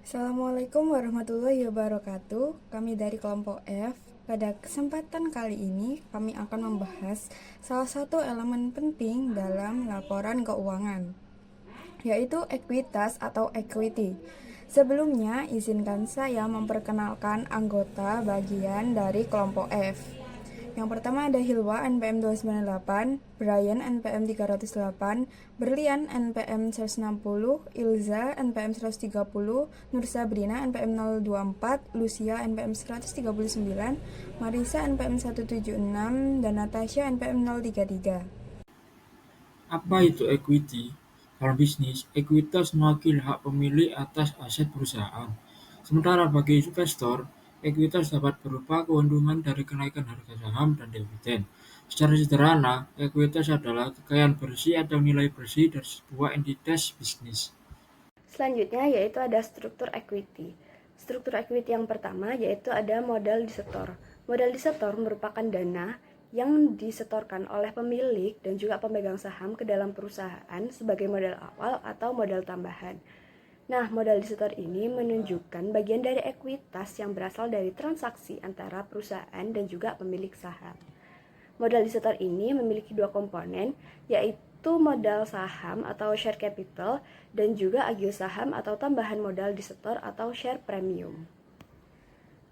Assalamualaikum warahmatullahi wabarakatuh. Kami dari kelompok F. Pada kesempatan kali ini, kami akan membahas salah satu elemen penting dalam laporan keuangan, yaitu ekuitas atau equity. Sebelumnya, izinkan saya memperkenalkan anggota bagian dari kelompok F. Yang pertama ada Hilwa NPM 298, Brian NPM 308, Berlian NPM 160, Ilza NPM 130, Nur Sabrina NPM 024, Lucia NPM 139, Marisa NPM 176, dan Natasha NPM 033. Apa itu equity? Dalam bisnis, ekuitas mewakili hak pemilik atas aset perusahaan. Sementara bagi investor, ekuitas dapat berupa keuntungan dari kenaikan harga saham dan dividen. Secara sederhana, ekuitas adalah kekayaan bersih atau nilai bersih dari sebuah entitas bisnis. Selanjutnya yaitu ada struktur equity. Struktur equity yang pertama yaitu ada modal disetor. Modal disetor merupakan dana yang disetorkan oleh pemilik dan juga pemegang saham ke dalam perusahaan sebagai modal awal atau modal tambahan. Nah, modal disetor ini menunjukkan bagian dari ekuitas yang berasal dari transaksi antara perusahaan dan juga pemilik saham. Modal disetor ini memiliki dua komponen, yaitu modal saham atau share capital dan juga agio saham atau tambahan modal disetor atau share premium.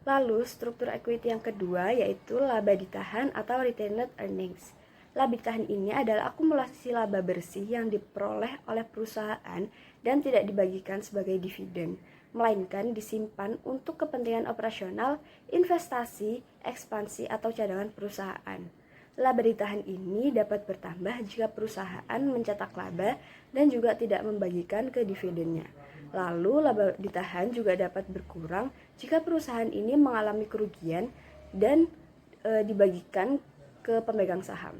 Lalu, struktur equity yang kedua yaitu laba ditahan atau retained earnings. Laba ditahan ini adalah akumulasi laba bersih yang diperoleh oleh perusahaan dan tidak dibagikan sebagai dividen, melainkan disimpan untuk kepentingan operasional, investasi, ekspansi, atau cadangan perusahaan. Laba ditahan ini dapat bertambah jika perusahaan mencetak laba dan juga tidak membagikan ke dividennya. Lalu laba ditahan juga dapat berkurang jika perusahaan ini mengalami kerugian dan dibagikan ke pemegang saham.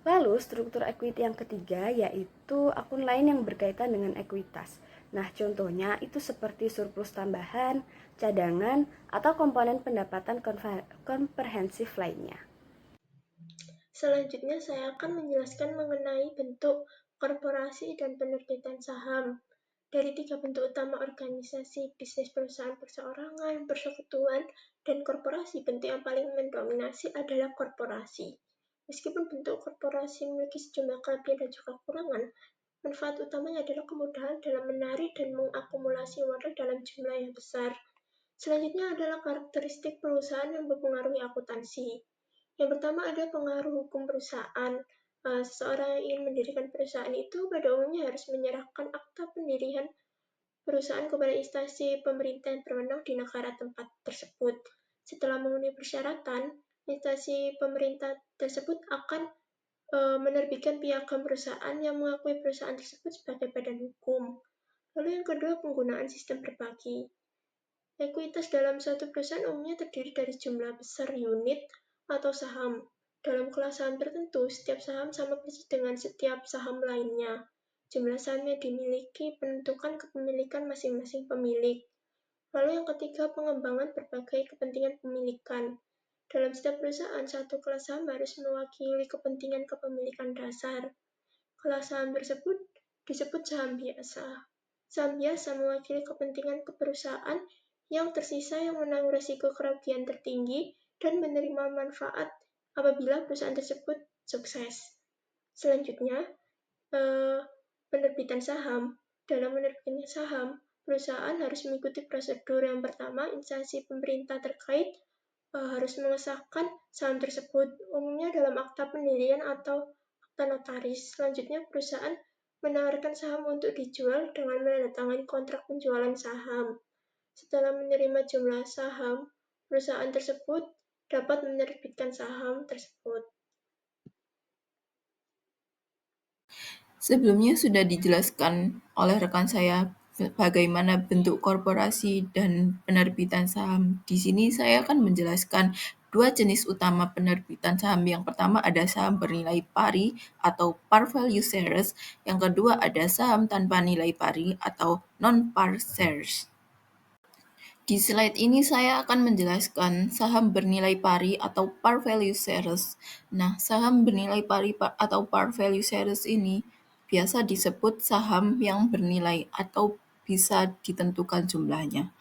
Lalu struktur equity yang ketiga yaitu akun lain yang berkaitan dengan ekuitas. Nah, contohnya itu seperti surplus tambahan, cadangan, atau komponen pendapatan komprehensif lainnya. Selanjutnya saya akan menjelaskan mengenai bentuk korporasi dan penerbitan saham. Dari tiga bentuk utama organisasi, bisnis perusahaan perseorangan, persekutuan, dan korporasi, bentuk yang paling mendominasi adalah korporasi. Meskipun bentuk korporasi memiliki sejumlah kelebihan dan juga kekurangan, manfaat utamanya adalah kemudahan dalam menarik dan mengakumulasi modal dalam jumlah yang besar. Selanjutnya adalah karakteristik perusahaan yang mempengaruhi akuntansi. Yang pertama ada pengaruh hukum perusahaan. Seseorang yang ingin mendirikan perusahaan itu pada umumnya harus menyerahkan akta pendirian perusahaan kepada instansi pemerintah yang berwenang di negara tempat tersebut. Setelah memenuhi persyaratan, instansi pemerintah tersebut akan menerbitkan piagam perusahaan yang mengakui perusahaan tersebut sebagai badan hukum. Lalu yang kedua, penggunaan sistem berbagi. Ekuitas dalam suatu perusahaan umumnya terdiri dari jumlah besar unit atau saham. Dalam kelas saham tertentu, setiap saham sama persis dengan setiap saham lainnya. Jumlah saham yang dimiliki menentukan kepemilikan masing-masing pemilik. Lalu yang ketiga, pengembangan berbagai kepentingan pemilikan. Dalam setiap perusahaan, satu kelas saham harus mewakili kepentingan kepemilikan dasar. Kelas saham tersebut disebut saham biasa. Saham biasa mewakili kepentingan perusahaan yang tersisa yang menanggung risiko kerugian tertinggi dan menerima manfaat apabila perusahaan tersebut sukses. Selanjutnya, penerbitan saham. Dalam menerbitkan saham, perusahaan harus mengikuti prosedur. Yang pertama, instansi pemerintah terkait harus mengesahkan saham tersebut, umumnya dalam akta pendirian atau akta notaris. Selanjutnya, perusahaan menawarkan saham untuk dijual dengan menandatangani kontrak penjualan saham. Setelah menerima jumlah saham, perusahaan tersebut dapat menerbitkan saham tersebut. Sebelumnya sudah dijelaskan oleh rekan saya bagaimana bentuk korporasi dan penerbitan saham. Di sini saya akan menjelaskan dua jenis utama penerbitan saham. Yang pertama ada saham bernilai pari atau par value shares. Yang kedua ada saham tanpa nilai pari atau non-par shares. Di slide ini saya akan menjelaskan saham bernilai pari atau par value shares. Nah, saham bernilai pari atau par value shares ini biasa disebut saham yang bernilai atau bisa ditentukan jumlahnya.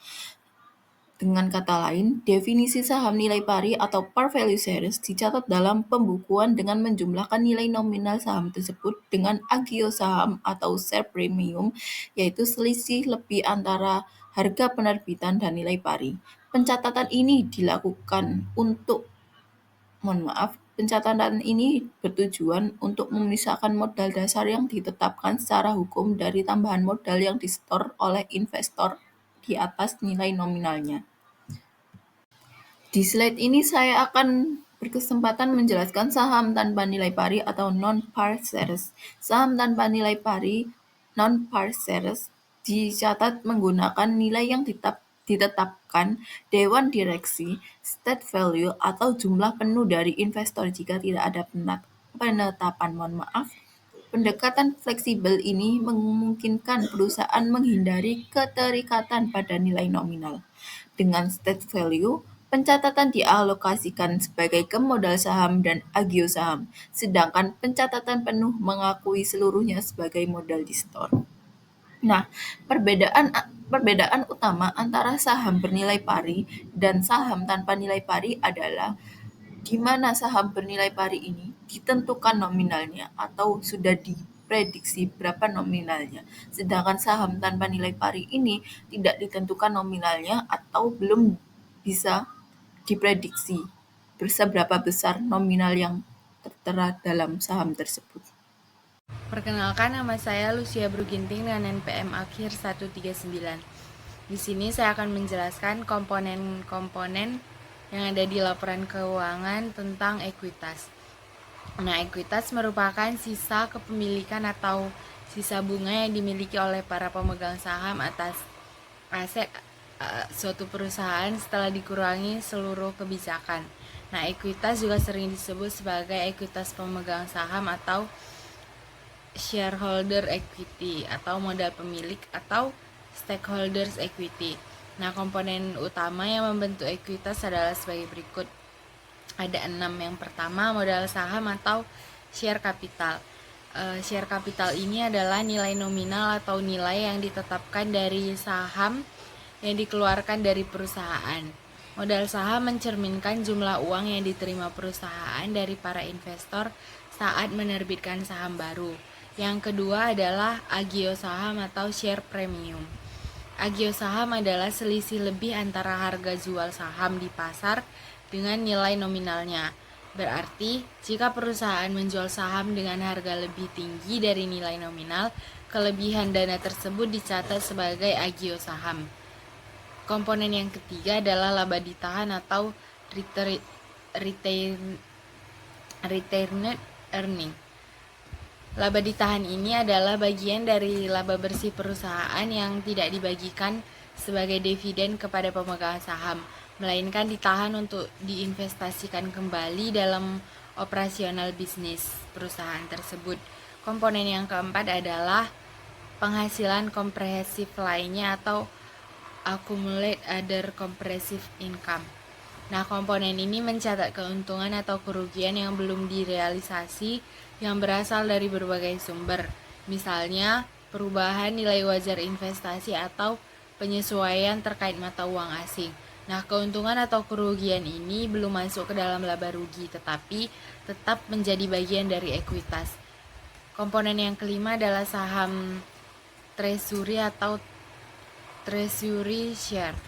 Dengan kata lain, definisi saham nilai pari atau par value shares dicatat dalam pembukuan dengan menjumlahkan nilai nominal saham tersebut dengan agio saham atau share premium, yaitu selisih lebih antara harga penerbitan dan nilai pari. Pencatatan ini bertujuan untuk memisahkan modal dasar yang ditetapkan secara hukum dari tambahan modal yang disetor oleh investor di atas nilai nominalnya. Di slide ini saya akan berkesempatan menjelaskan saham tanpa nilai pari atau non-par shares. Saham tanpa nilai pari non-par shares dicatat menggunakan nilai yang ditetapkan Dewan Direksi, state value, atau jumlah penuh dari investor jika tidak ada penetapan. Pendekatan fleksibel ini memungkinkan perusahaan menghindari keterikatan pada nilai nominal. Dengan state value, pencatatan dialokasikan sebagai ke modal saham dan agio saham, sedangkan pencatatan penuh mengakui seluruhnya sebagai modal disetor. Nah, perbedaan utama antara saham bernilai pari dan saham tanpa nilai pari adalah di mana saham bernilai pari ini ditentukan nominalnya atau sudah diprediksi berapa nominalnya, sedangkan saham tanpa nilai pari ini tidak ditentukan nominalnya atau belum bisa diprediksi seberapa besar nominal yang tertera dalam saham tersebut. Perkenalkan, nama saya Lucia Bruginting dengan NPM akhir 139. Di sini saya akan menjelaskan komponen-komponen yang ada di laporan keuangan tentang ekuitas. Nah, ekuitas merupakan sisa kepemilikan atau sisa bunga yang dimiliki oleh para pemegang saham atas aset suatu perusahaan setelah dikurangi seluruh kebijakan. Nah, ekuitas juga sering disebut sebagai ekuitas pemegang saham atau shareholder equity atau modal pemilik atau stakeholders equity. Nah, komponen utama yang membentuk ekuitas adalah sebagai berikut. Ada 6. Yang pertama, modal saham atau share capital. Share capital ini adalah nilai nominal atau nilai yang ditetapkan dari saham yang dikeluarkan dari perusahaan. Modal saham mencerminkan jumlah uang yang diterima perusahaan dari para investor saat menerbitkan saham baru. Yang kedua adalah agio saham atau share premium. Agio saham adalah selisih lebih antara harga jual saham di pasar dengan nilai nominalnya. Berarti, jika perusahaan menjual saham dengan harga lebih tinggi dari nilai nominal, kelebihan dana tersebut dicatat sebagai agio saham. Komponen yang ketiga adalah laba ditahan atau retained earning. Laba ditahan ini adalah bagian dari laba bersih perusahaan yang tidak dibagikan sebagai dividen kepada pemegang saham, melainkan ditahan untuk diinvestasikan kembali dalam operasional bisnis perusahaan tersebut. Komponen yang keempat adalah penghasilan komprehensif lainnya atau accumulate other comprehensive income. Nah, komponen ini mencatat keuntungan atau kerugian yang belum direalisasi yang berasal dari berbagai sumber, misalnya perubahan nilai wajar investasi atau penyesuaian terkait mata uang asing. Nah, keuntungan atau kerugian ini belum masuk ke dalam laba rugi, tetapi tetap menjadi bagian dari ekuitas. Komponen yang kelima adalah saham treasury atau treasury share.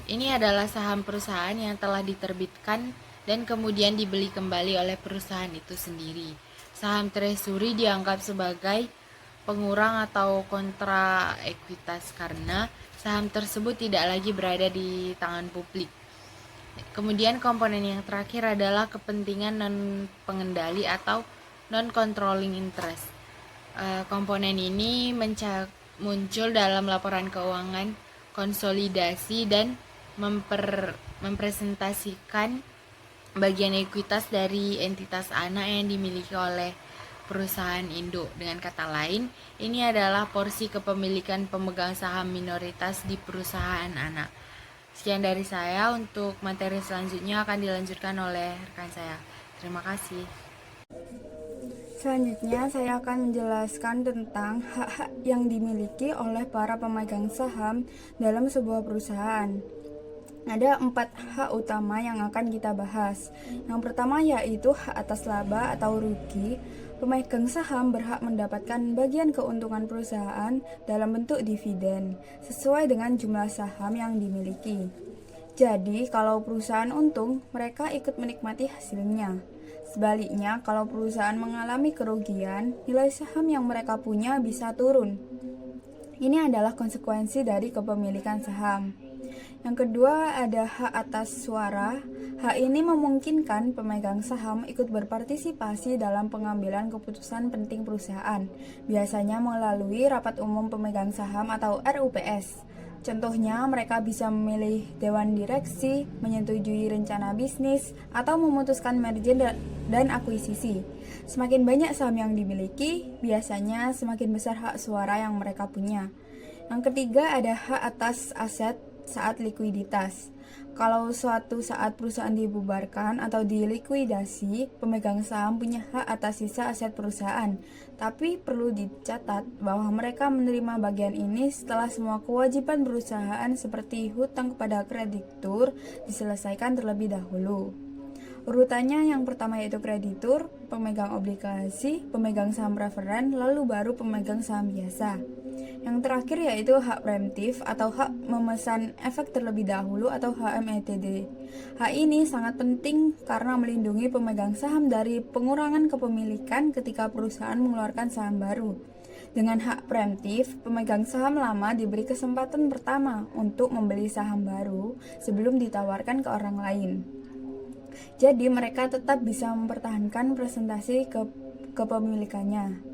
Ini adalah saham perusahaan yang telah diterbitkan dan kemudian dibeli kembali oleh perusahaan itu sendiri. Saham treasury dianggap sebagai pengurang atau kontra ekuitas karena saham tersebut tidak lagi berada di tangan publik. Kemudian komponen yang terakhir adalah kepentingan non-pengendali atau non-controlling interest. Komponen ini muncul dalam laporan keuangan konsolidasi dan mempresentasikan bagian ekuitas dari entitas anak yang dimiliki oleh perusahaan induk. Dengan kata lain, ini adalah porsi kepemilikan pemegang saham minoritas di perusahaan anak. Sekian dari saya, untuk materi selanjutnya akan dilanjutkan oleh rekan saya. Terima kasih. Selanjutnya, saya akan menjelaskan tentang hak-hak yang dimiliki oleh para pemegang saham dalam sebuah perusahaan. Ada 4 hak utama yang akan kita bahas. Yang pertama yaitu hak atas laba atau rugi. Pemegang saham berhak mendapatkan bagian keuntungan perusahaan dalam bentuk dividen, sesuai dengan jumlah saham yang dimiliki. Jadi, kalau perusahaan untung, mereka ikut menikmati hasilnya. Sebaliknya, kalau perusahaan mengalami kerugian, nilai saham yang mereka punya bisa turun. Ini adalah konsekuensi dari kepemilikan saham. Yang kedua, ada hak atas suara. Hak ini memungkinkan pemegang saham ikut berpartisipasi dalam pengambilan keputusan penting perusahaan, biasanya melalui rapat umum pemegang saham atau RUPS. Contohnya, mereka bisa memilih dewan direksi, menyetujui rencana bisnis, atau memutuskan merger dan akuisisi. Semakin banyak saham yang dimiliki, biasanya semakin besar hak suara yang mereka punya. Yang ketiga, ada hak atas aset saat likuiditas. Kalau suatu saat perusahaan dibubarkan atau dilikuidasi, pemegang saham punya hak atas sisa aset perusahaan. Tapi perlu dicatat bahwa mereka menerima bagian ini setelah semua kewajiban perusahaan seperti hutang kepada kreditur diselesaikan terlebih dahulu. Urutannya yang pertama yaitu kreditur, pemegang obligasi, pemegang saham preferen, lalu baru pemegang saham biasa. Yang terakhir yaitu hak preemptif atau hak memesan efek terlebih dahulu atau HMETD. Hak ini sangat penting karena melindungi pemegang saham dari pengurangan kepemilikan ketika perusahaan mengeluarkan saham baru. Dengan hak preemptif, pemegang saham lama diberi kesempatan pertama untuk membeli saham baru sebelum ditawarkan ke orang lain. Jadi mereka tetap bisa mempertahankan presentasi kepemilikannya.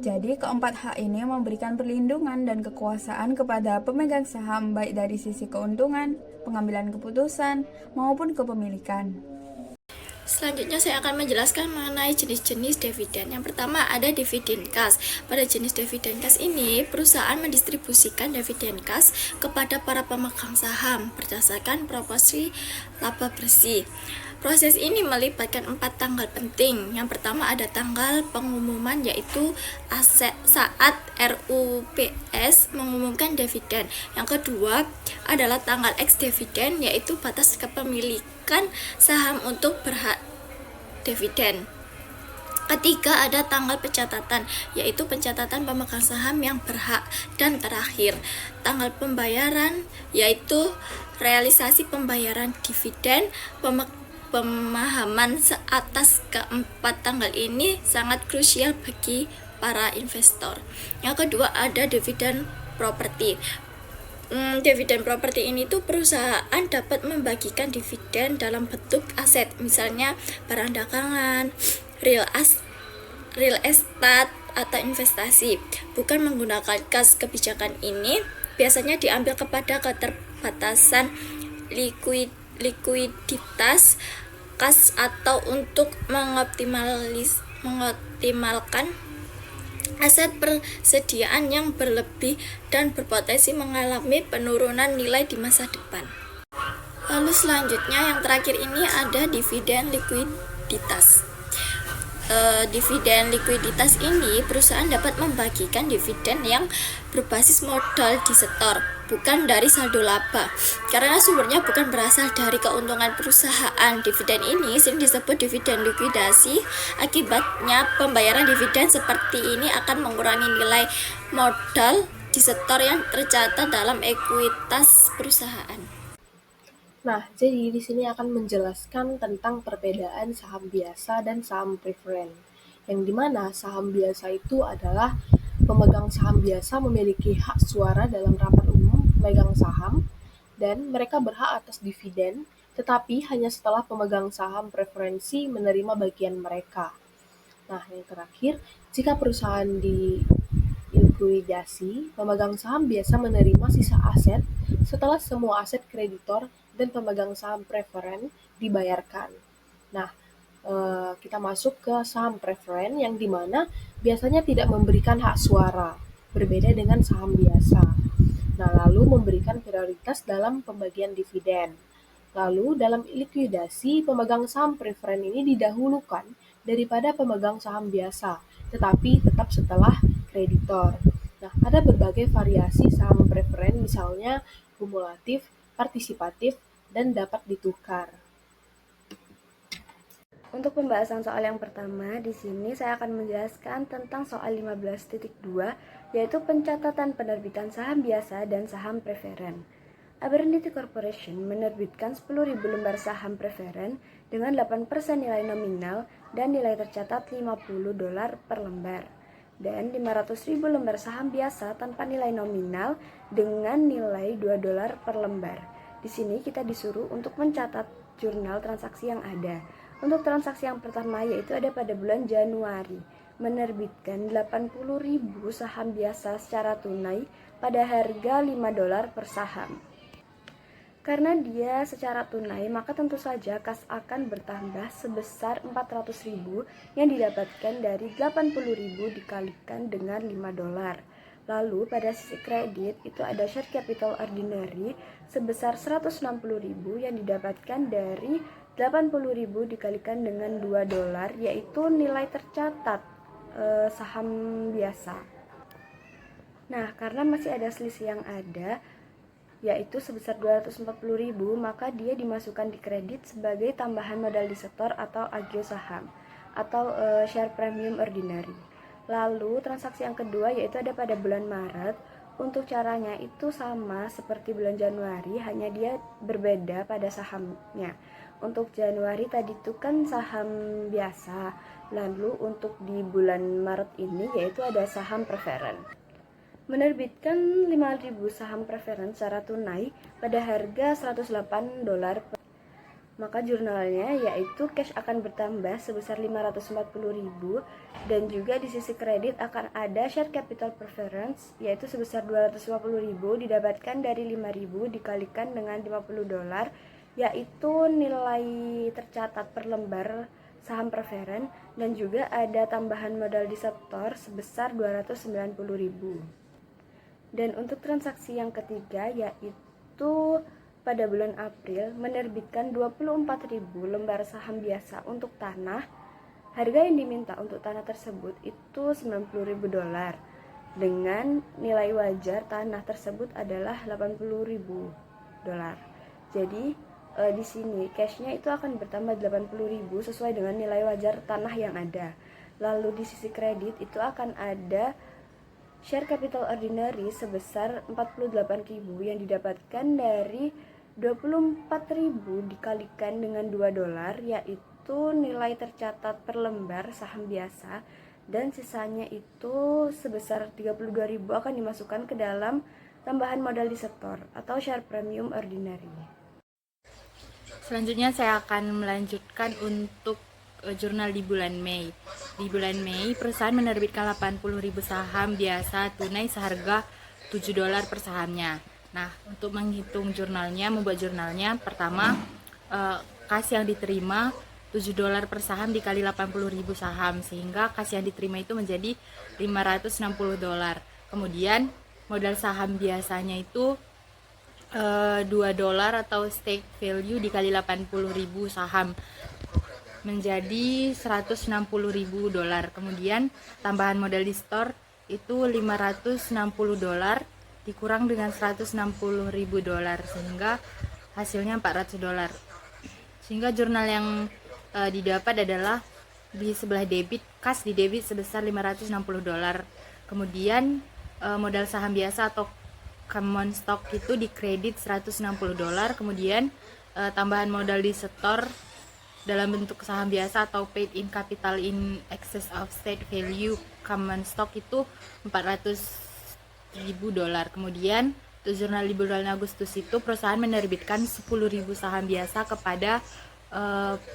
Jadi keempat hak ini memberikan perlindungan dan kekuasaan kepada pemegang saham baik dari sisi keuntungan, pengambilan keputusan, maupun kepemilikan. Selanjutnya saya akan menjelaskan mengenai jenis-jenis dividen. Yang pertama ada dividen cash. Pada jenis dividen cash ini, perusahaan mendistribusikan dividen cash kepada para pemegang saham berdasarkan proporsi laba bersih. Proses ini melibatkan 4 tanggal penting. Yang pertama ada tanggal pengumuman yaitu saat RUPS mengumumkan dividen. Yang kedua adalah tanggal ex dividen yaitu batas kepemilikan saham untuk berhak dividen. Ketiga ada tanggal pencatatan yaitu pencatatan pemegang saham yang berhak. Dan terakhir tanggal pembayaran yaitu realisasi pembayaran dividen. Pemahaman atas keempat tanggal ini sangat krusial bagi para investor. Yang kedua ada dividen properti. Dividen properti ini tuh perusahaan dapat membagikan dividen dalam bentuk aset, misalnya barang dagangan, real estate atau investasi. Bukan menggunakan kas. Kebijakan ini biasanya diambil kepada keterbatasan likuiditas kas atau untuk mengoptimalkan aset persediaan yang berlebih dan berpotensi mengalami penurunan nilai di masa depan. Lalu selanjutnya yang terakhir ini ada dividen likuiditas. Dividen likuiditas ini perusahaan dapat membagikan dividen yang berbasis modal disetor, bukan dari saldo laba, karena sumbernya bukan berasal dari keuntungan perusahaan. Dividen ini sering disebut dividen likuidasi. Akibatnya pembayaran dividen seperti ini akan mengurangi nilai modal disetor yang tercatat dalam ekuitas perusahaan. Nah, jadi di sini akan menjelaskan tentang perbedaan saham biasa dan saham preferen. Yang dimana saham biasa itu adalah pemegang saham biasa memiliki hak suara dalam rapat umum pemegang saham dan mereka berhak atas dividen, tetapi hanya setelah pemegang saham preferensi menerima bagian mereka. Nah, yang terakhir, jika perusahaan dilikuidasi, pemegang saham biasa menerima sisa aset setelah semua aset kreditor dan pemegang saham preferen dibayarkan. Nah, kita masuk ke saham preferen yang dimana biasanya tidak memberikan hak suara, berbeda dengan saham biasa. Nah, lalu memberikan prioritas dalam pembagian dividen. Lalu dalam likuidasi, pemegang saham preferen ini didahulukan daripada pemegang saham biasa, tetapi tetap setelah kreditor. Nah, ada berbagai variasi saham preferen, misalnya kumulatif, partisipatif, dan dapat ditukar. Untuk pembahasan soal yang pertama, di sini saya akan menjelaskan tentang soal 15.2, yaitu pencatatan penerbitan saham biasa dan saham preferen. Abernethy Corporation menerbitkan 10.000 lembar saham preferen dengan 8% nilai nominal dan nilai tercatat $50 per lembar, dan 500.000 lembar saham biasa tanpa nilai nominal dengan nilai $2 per lembar. Di sini kita disuruh untuk mencatat jurnal transaksi yang ada. Untuk transaksi yang pertama yaitu ada pada bulan Januari, menerbitkan 80.000 saham biasa secara tunai pada harga $5 per saham. Karena dia secara tunai, maka tentu saja kas akan bertambah sebesar 400.000 yang didapatkan dari 80.000 dikalikan dengan $5. Lalu pada sisi kredit itu ada share capital ordinary sebesar 160.000 yang didapatkan dari 80.000 dikalikan dengan $2, yaitu nilai tercatat saham biasa. Nah, karena masih ada selisih yang ada, yaitu sebesar 240.000, maka dia dimasukkan di kredit sebagai tambahan modal disetor atau agio saham atau share premium ordinary. Lalu transaksi yang kedua yaitu ada pada bulan Maret. Untuk caranya itu sama seperti bulan Januari, hanya dia berbeda pada sahamnya. Untuk Januari tadi itu kan saham biasa, lalu untuk di bulan Maret ini yaitu ada saham preferen. Menerbitkan 5.000 saham preferen secara tunai pada harga $108 per. Maka jurnalnya yaitu cash akan bertambah sebesar 540.000 dan juga di sisi kredit akan ada share capital preference yaitu sebesar 250.000 didapatkan dari 5.000 dikalikan dengan $50 yaitu nilai tercatat per lembar saham preferen, dan juga ada tambahan modal disetor sebesar 290.000. Dan untuk transaksi yang ketiga yaitu pada bulan April menerbitkan 24.000 lembar saham biasa untuk tanah. Harga yang diminta untuk tanah tersebut itu $90.000 dengan nilai wajar tanah tersebut adalah $80.000. Jadi di sini cashnya itu akan bertambah 80.000 sesuai dengan nilai wajar tanah yang ada. Lalu di sisi kredit itu akan ada share capital ordinary sebesar 48.000 yang didapatkan dari 24.000 dikalikan dengan $2 yaitu nilai tercatat per lembar saham biasa, dan sisanya itu sebesar 32.000 akan dimasukkan ke dalam tambahan modal disetor atau share premium ordinary. Selanjutnya saya akan melanjutkan untuk jurnal di bulan Mei. Di bulan Mei, perusahaan menerbitkan 80.000 saham biasa tunai seharga $7 per sahamnya. Nah, untuk menghitung jurnalnya, membuat jurnalnya, pertama, kas yang diterima $7 per saham dikali 80.000 saham, sehingga kas yang diterima itu menjadi $560. Kemudian, modal saham biasanya itu $2 atau stake value dikali 80.000 saham menjadi $160.000. Kemudian tambahan modal di store itu $560 dikurang dengan $160.000 sehingga hasilnya $400. Sehingga jurnal yang didapat adalah di sebelah debit, kas di debit sebesar $560. Kemudian modal saham biasa atau common stock itu dikredit $160. Kemudian tambahan modal di setor dalam bentuk saham biasa atau paid in capital in excess of state value common stock itu $400.000. Kemudian untuk jurnal di bulan Agustus itu perusahaan menerbitkan 10.000 saham biasa kepada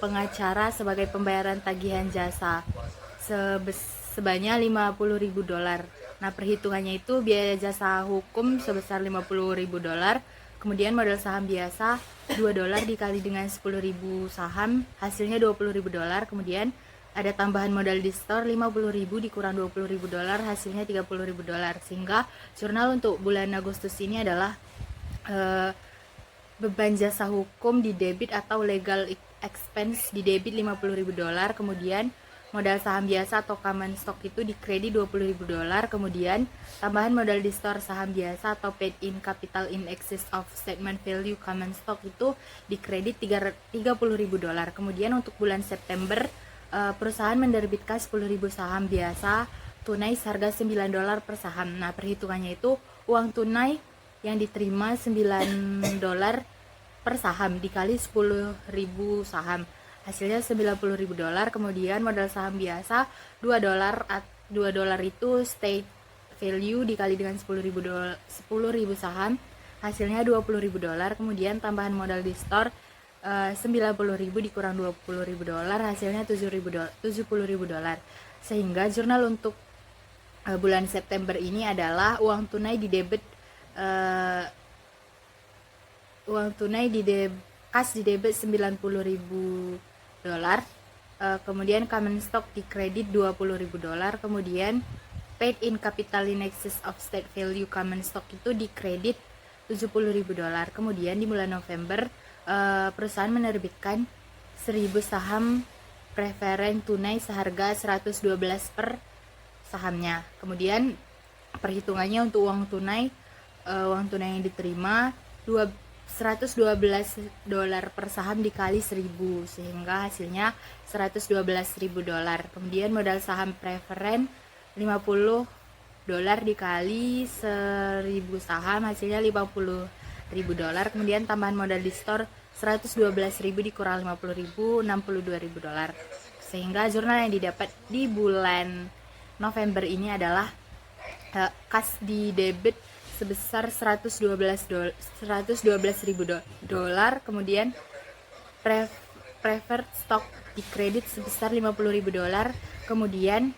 pengacara sebagai pembayaran tagihan jasa sebanyak $50.000. Nah, perhitungannya itu biaya jasa hukum sebesar $50.000. Kemudian modal saham biasa $2 dikali dengan 10.000 saham, hasilnya $20.000. Kemudian ada tambahan modal di store $50.000 dikurang $20.000, hasilnya $30.000. Sehingga jurnal untuk bulan Agustus ini adalah beban jasa hukum di debit atau legal expense di debit $50.000. Kemudian modal saham biasa atau common stock itu dikredit $20.000, kemudian tambahan modal di store saham biasa atau paid in capital in excess of statement value common stock itu dikredit $30.000. Kemudian untuk bulan September perusahaan menerbitkan 10.000 saham biasa tunai seharga $9 per saham. Nah, perhitungannya itu uang tunai yang diterima $9 per saham dikali 10.000 saham, hasilnya $90.000. Kemudian modal saham biasa $2, $2 itu state value dikali dengan 10.000 saham, hasilnya $20.000. Kemudian tambahan modal di store 90.000 dikurang $20.000, hasilnya $70.000. Sehingga jurnal untuk bulan September ini adalah uang tunai di debit kas di debit $90.000, kemudian common stock di kredit $20.000, kemudian paid in capital in excess of state value common stock itu di kredit $70.000. Kemudian di bulan November perusahaan menerbitkan 1.000 saham preferen tunai seharga $112 per sahamnya. Kemudian perhitungannya untuk uang tunai yang diterima $112 per saham dikali 1.000 sehingga hasilnya $112.000. Kemudian modal saham preferen $50 dikali 1.000 saham, hasilnya $50.000. Kemudian tambahan modal di store $112.000 dikurang $50.000, $62.000. Sehingga jurnal yang didapat di bulan November ini adalah kas di debit sebesar $112.000, kemudian preferred stock di kredit sebesar $50.000, kemudian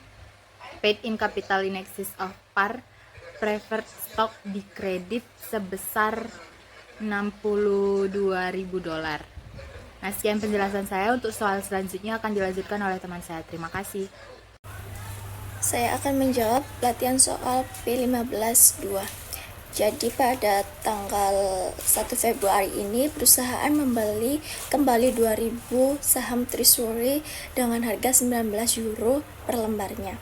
paid in capital in excess of par preferred stock di kredit sebesar $62.000. Nah, sekian penjelasan saya. Untuk soal selanjutnya akan dilanjutkan oleh teman saya. Terima kasih. Saya akan menjawab latihan soal P15.2. Jadi pada tanggal 1 Februari ini perusahaan membeli kembali 2.000 saham treasury dengan harga €19 per lembarnya.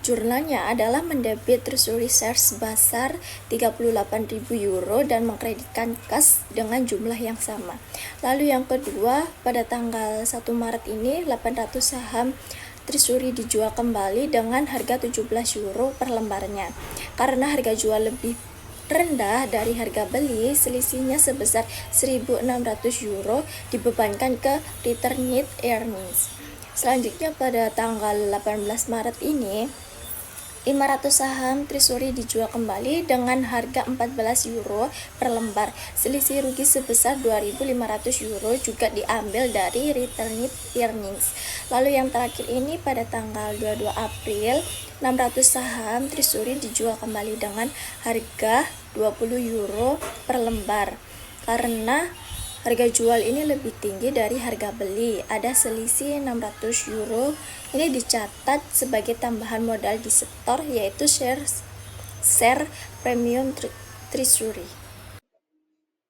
Jurnalnya adalah mendebit treasury shares sebesar €38.000 dan mengkreditkan kas dengan jumlah yang sama. Lalu yang kedua, pada tanggal 1 Maret ini 800 saham treasury dijual kembali dengan harga €17 per lembarnya. Karena harga jual lebih rendah dari harga beli, selisihnya sebesar €1.600 dibebankan ke retained earnings. Selanjutnya pada tanggal 18 Maret ini 500 saham treasury dijual kembali dengan harga €14 per lembar. Selisih rugi sebesar €2.500 juga diambil dari retained earnings. Lalu yang terakhir ini pada tanggal 22 April 600 saham treasury dijual kembali dengan harga €20 per lembar. Karena harga jual ini lebih tinggi dari harga beli, ada selisih €600. Ini dicatat sebagai tambahan modal di store, yaitu share premium treasury.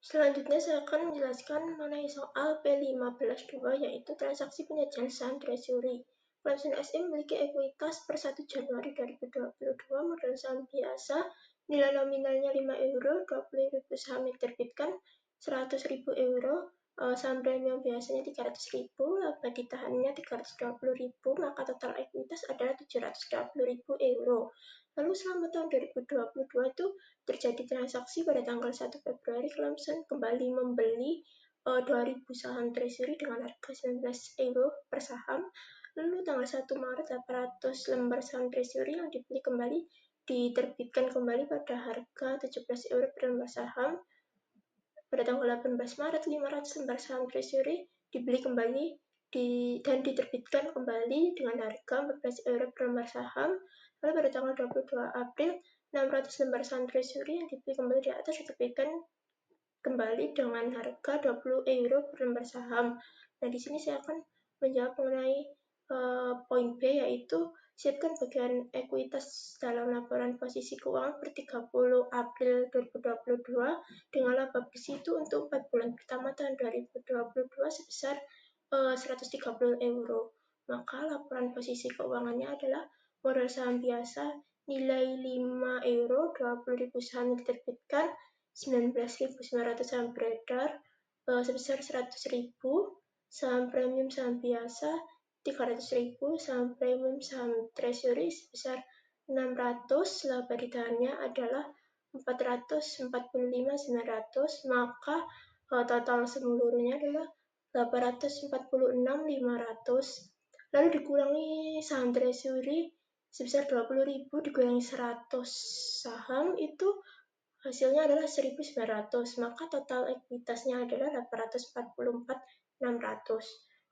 Selanjutnya saya akan menjelaskan mengenai soal P15.2, yaitu transaksi penyajian saham treasury. Clemson SE memiliki ekuitas per 1 Januari 2022, modal saham biasa, nilai nominalnya €5, 20.000 saham yang diterbitkan €100.000, saham premium biasanya €300.000, laba ditahannya €320.000, maka total ekuitas adalah €720.000. Lalu selama tahun 2022 itu terjadi transaksi pada tanggal 1 Februari, Clemson kembali membeli 2.000 saham treasury dengan harga €19 per saham. Lalu tanggal 1 Maret 800 lembar saham treasury yang dibeli kembali diterbitkan kembali pada harga €17 per lembar saham. Pada tanggal 18 Maret 500 lembar saham treasury dibeli kembali dan diterbitkan kembali dengan harga €14 per lembar saham. Lalu pada tanggal 22 April 600 lembar saham treasury yang dibeli kembali di atas diterbitkan kembali dengan harga €20 per lembar saham. Nah, di sini saya akan menjawab mengenai poin B, yaitu siapkan bagian ekuitas dalam laporan posisi keuangan per 30 April 2022 dengan laba bersih itu untuk 4 bulan pertama tahun 2022 sebesar €130. Maka laporan posisi keuangannya adalah modal saham biasa nilai 5 euro, 20.000 saham diterbitkan, 19.900 saham beredar sebesar 100.000, saham premium saham biasa 300.000, saham premium saham treasury sebesar 600, laba ditahannya adalah 445.900, maka total seluruhnya adalah 846.500. Lalu dikurangi saham treasury sebesar 20.000 dikurangi 100 saham itu hasilnya adalah 1.900, maka total ekuitasnya adalah 844.600.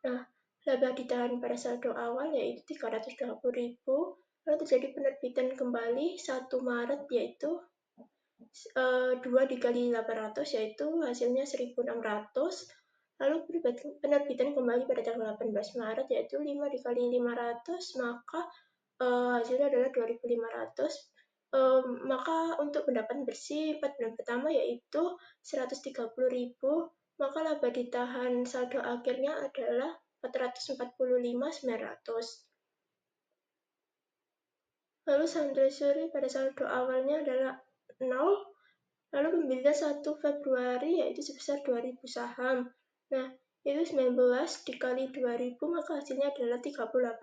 Nah, laba ditahan pada saldo awal yaitu 320.000, lalu terjadi penerbitan kembali 1 Maret yaitu 2 dikali 800 yaitu hasilnya 1.600. Lalu penerbitan kembali pada tanggal 18 Maret yaitu 5 dikali 500, maka hasilnya adalah 2.500. Maka untuk pendapatan bersih 4 bulan pertama yaitu 130.000, maka laba ditahan saldo akhirnya adalah 445.900. Lalu saham treasury pada saldo awalnya adalah 0, lalu pembelian 1 Februari yaitu sebesar 2.000 saham. Nah, itu 19 dikali 2.000, maka hasilnya adalah 38.000.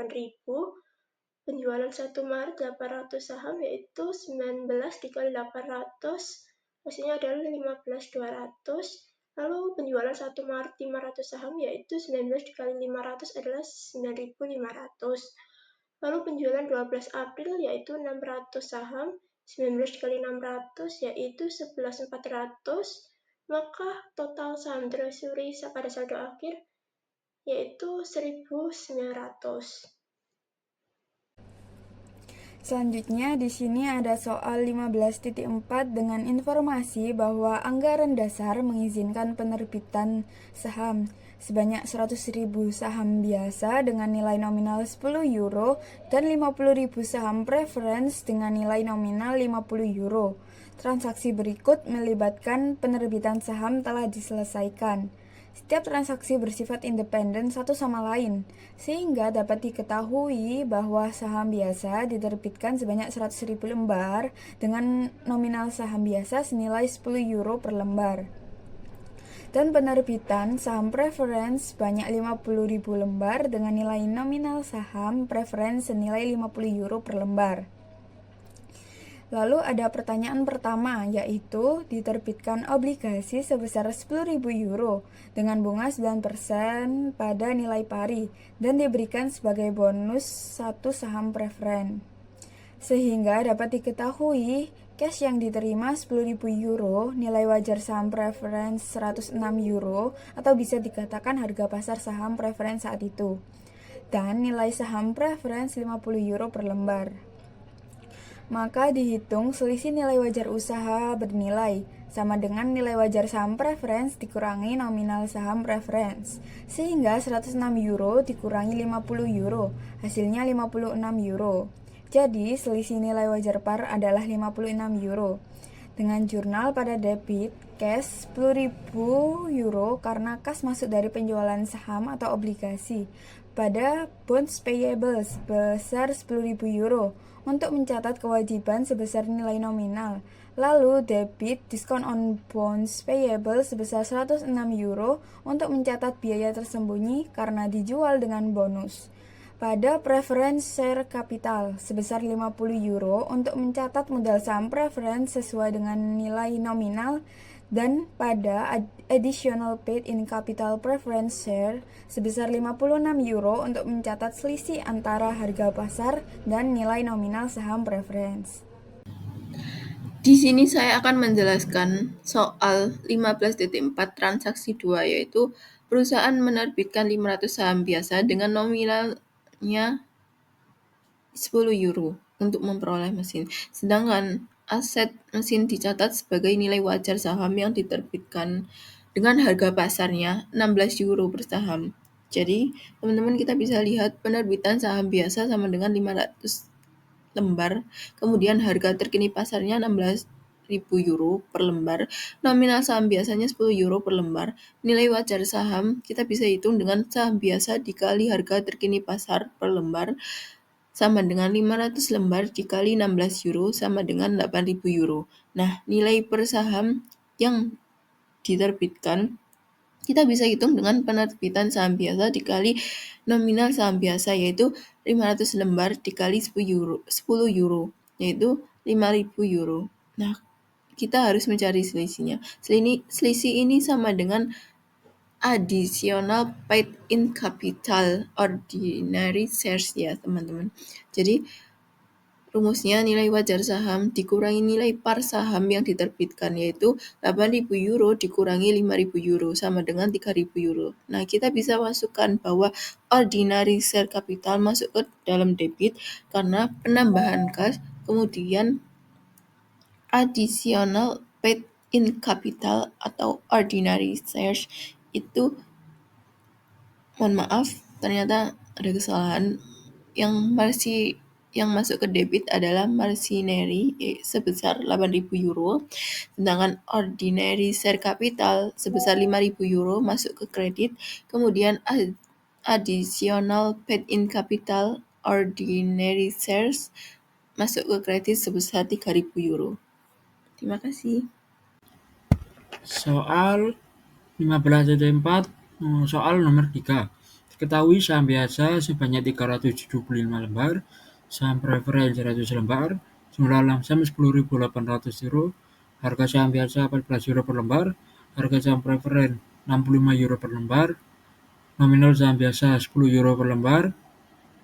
Penjualan 1 Maret 800 saham yaitu 19 dikali 800, hasilnya adalah 15.200. Lalu penjualan 1 Maret 500 saham yaitu 19 dikali 500 adalah 9.500. Lalu penjualan 12 April yaitu 600 saham, 19 dikali 600 yaitu 11.400, maka total saham treasury pada saldo akhir yaitu 1.900. Selanjutnya di sini ada soal 15.4 dengan informasi bahwa anggaran dasar mengizinkan penerbitan saham sebanyak 100.000 saham biasa dengan nilai nominal 10 euro dan 50.000 saham preference dengan nilai nominal 50 euro. Transaksi berikut melibatkan penerbitan saham telah diselesaikan. Setiap transaksi bersifat independen satu sama lain, sehingga dapat diketahui bahwa saham biasa diterbitkan sebanyak 100.000 lembar dengan nominal saham biasa senilai 10 euro per lembar. Dan penerbitan saham preference sebanyak 50.000 lembar dengan nilai nominal saham preference senilai 50 euro per lembar. Lalu ada pertanyaan pertama, yaitu diterbitkan obligasi sebesar 10.000 euro dengan bunga 9% pada nilai pari dan diberikan sebagai bonus 1 saham preferen. Sehingga dapat diketahui cash yang diterima 10.000 euro, nilai wajar saham preferen 106 euro atau bisa dikatakan harga pasar saham preferen saat itu, dan nilai saham preferen 50 euro per lembar. Maka dihitung selisih nilai wajar usaha bernilai sama dengan nilai wajar saham preference dikurangi nominal saham preference, sehingga 106 euro dikurangi 50 euro, hasilnya 56 euro. Jadi selisih nilai wajar par adalah 56 euro. Dengan jurnal pada debit cash 10.000 euro karena kas masuk dari penjualan saham atau obligasi, pada bonds payable sebesar 10.000 euro untuk mencatat kewajiban sebesar nilai nominal. Lalu debit diskon on bonds payable sebesar 106 euro untuk mencatat biaya tersembunyi karena dijual dengan bonus. Pada preference share capital sebesar 50 euro untuk mencatat modal saham preference sesuai dengan nilai nominal, dan pada additional paid in capital preference share sebesar 56 euro untuk mencatat selisih antara harga pasar dan nilai nominal saham preference. Di sini saya akan menjelaskan soal 15.4 transaksi 2, yaitu perusahaan menerbitkan 500 saham biasa dengan nominalnya 10 euro untuk memperoleh mesin. Sedangkan aset mesin dicatat sebagai nilai wajar saham yang diterbitkan dengan harga pasarnya 16 euro per saham. Jadi, teman-teman kita bisa lihat penerbitan saham biasa sama dengan 500 lembar, kemudian harga terkini pasarnya 16 euro per lembar, nominal saham biasanya 10 euro per lembar, nilai wajar saham kita bisa hitung dengan saham biasa dikali harga terkini pasar per lembar sama dengan 500 lembar dikali 16 euro sama dengan 8.000 euro. Nah, nilai per saham yang diterbitkan kita bisa hitung dengan penerbitan saham biasa dikali nominal saham biasa, yaitu 500 lembar dikali 10 euro, yaitu 5.000 euro. Nah, kita harus mencari selisihnya. Selisih ini sama dengan additional paid in capital ordinary shares ya, teman-teman. Jadi, rumusnya nilai wajar saham dikurangi nilai par saham yang diterbitkan, yaitu 8.000 euro dikurangi 5.000 euro sama dengan 3.000 euro. Nah, kita bisa masukkan bahwa ordinary share capital masuk ke dalam debit karena penambahan kas, kemudian additional paid in capital atau ordinary shares itu, mohon maaf, ternyata ada kesalahan. Yang masuk ke debit adalah mercenary sebesar 8.000 euro, sedangkan ordinary share capital sebesar 5.000 euro masuk ke kredit, kemudian additional paid in capital ordinary shares masuk ke kredit sebesar 3.000 euro. Terima kasih. Soal 15.4, soal nomor 3. Diketahui saham biasa sebanyak 375 lembar, saham preferen 100 lembar, jumlah lamsam 10.800 euro, harga saham biasa 14 euro per lembar, harga saham preferen 65 euro per lembar, nominal saham biasa 10 euro per lembar,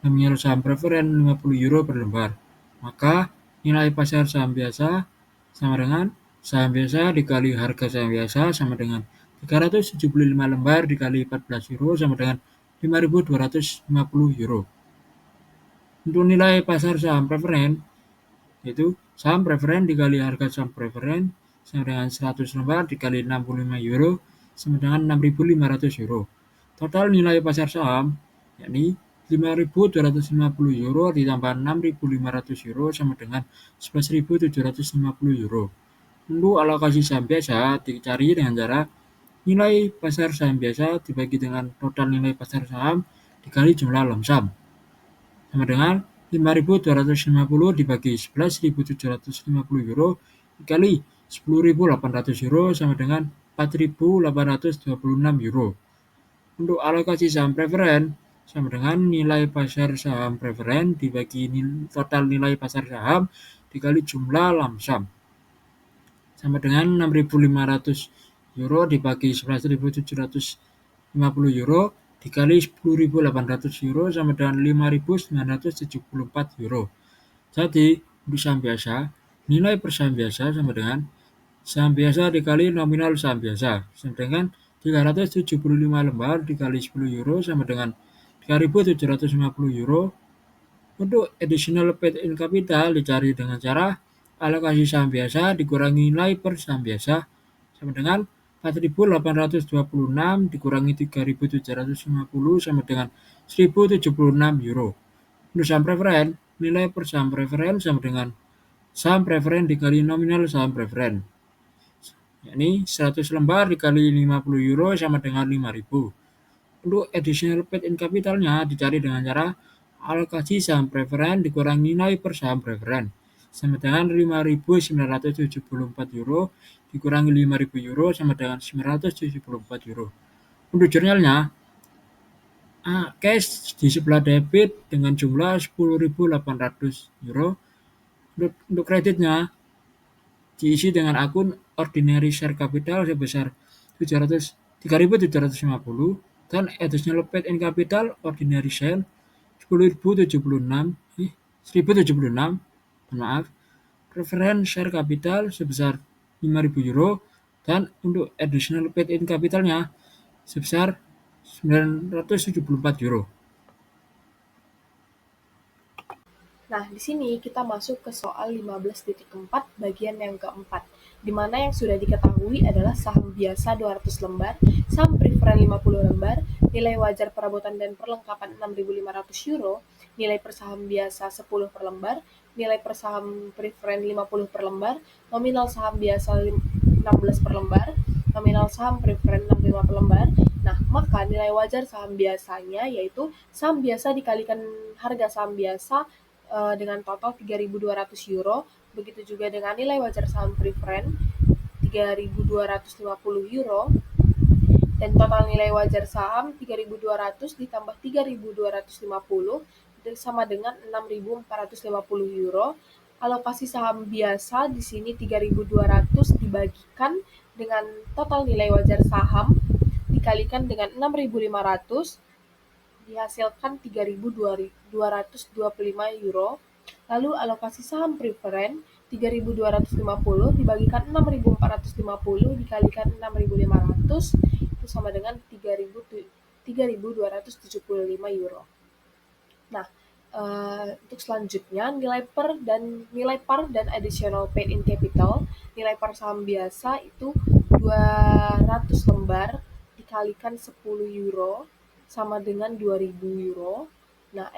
nominal saham preferen 50 euro per lembar. Maka nilai pasar saham biasa sama dengan saham biasa dikali harga saham biasa sama dengan 375 lembar dikali 14 euro sama dengan 5.250 euro. Untuk nilai pasar saham preferen, yaitu saham preferen dikali harga saham preferen sama dengan 100 lembar dikali 65 euro sama dengan 6.500 euro. Total nilai pasar saham yakni 5.250 euro ditambah 6.500 euro sama dengan 11.750 euro. Untuk alokasi saham biasa dicari dengan cara nilai pasar saham biasa dibagi dengan total nilai pasar saham dikali jumlah lamsam sama dengan 5.250 dibagi 11.750 euro dikali 10.800 euro sama dengan 4.826 euro. Untuk alokasi saham preferen sama dengan nilai pasar saham preferen dibagi total nilai pasar saham dikali jumlah lamsam sama dengan 6.500 euro dibagi 11.750 euro dikali 10.800 euro sama dengan 5.974 euro. Jadi, untuk saham biasa, nilai per saham biasa sama dengan saham biasa dikali nominal saham biasa sama dengan 375 lembar dikali 10 euro sama dengan 3.750 euro. Untuk additional paid in capital dicari dengan cara alokasi saham biasa dikurangi nilai per saham biasa sama dengan 4.826 dikurangi 3.750 sama dengan 1.076 euro. Untuk saham preferen, nilai per saham preferen sama dengan saham preferen dikali nominal saham preferen, yakni 100 lembar dikali 50 euro sama dengan 5.000. Untuk additional paid in capitalnya dicari dengan cara alokasi saham preferen dikurangi nilai per saham preferen sama dengan 5.974 euro dikurangi 5.000 euro sama dengan 974 euro. Untuk jurnalnya, cash di sebelah debit dengan jumlah 10.800 euro. Untuk kreditnya diisi dengan akun ordinary share capital sebesar 3.750 dan additional paid in capital ordinary share 1.076, preferen share capital sebesar 5.000 euro dan untuk additional paid in capitalnya sebesar 974 euro. Nah, di sini kita masuk ke soal 15.4 bagian yang keempat, di mana yang sudah diketahui adalah saham biasa 200 lembar, saham preferen 50 lembar, nilai wajar perabotan dan perlengkapan 6.500 euro, nilai per saham biasa 10 per lembar, nilai per saham preferen 50 per lembar, nominal saham biasa 16 per lembar, nominal saham preferen 65 per lembar. Nah, maka nilai wajar saham biasanya yaitu saham biasa dikalikan harga saham biasa dengan total 3.200 euro, begitu juga dengan nilai wajar saham preferen 3.250 euro, dan total nilai wajar saham 3.200 ditambah 3.250 sama dengan 6.450 euro. Alokasi saham biasa di sini 3.200 dibagikan dengan total nilai wajar saham dikalikan dengan 6.500 dihasilkan 3.225 euro. Lalu alokasi saham preferen 3.250 dibagikan 6.450 dikalikan 6.500 itu sama dengan 3.275 euro. Nah, untuk selanjutnya nilai par dan additional paid in capital. Nilai par saham biasa itu 200 lembar dikalikan 10 euro sama dengan 2.000 euro. Nah,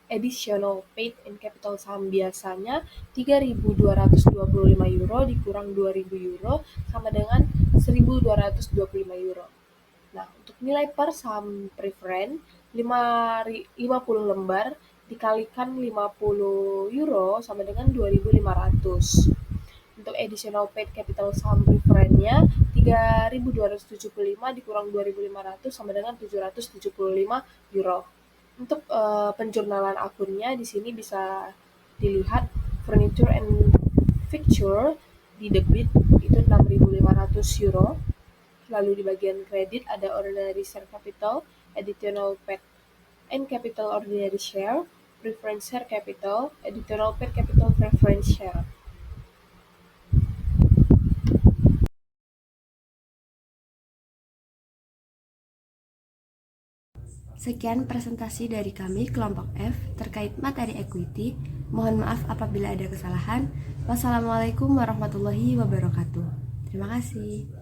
additional paid in capital saham biasanya 3.225 euro dikurang 2.000 euro sama dengan 1.225 euro. Nah, untuk nilai per saham preferen 50 lembar dikalikan 50 euro sama dengan 2.500. Untuk additional paid capital saham preferennya 3.275 dikurang 2.500 sama dengan 775 euro. Untuk penjurnalan akunnya di sini bisa dilihat furniture and fixture di debit itu 6.500 euro. Lalu di bagian kredit ada ordinary share capital, additional paid and capital ordinary share, preference share capital, additional paid capital preference share. Sekian presentasi dari kami kelompok F terkait materi equity. Mohon maaf apabila ada kesalahan. Wassalamualaikum warahmatullahi wabarakatuh. Terima kasih.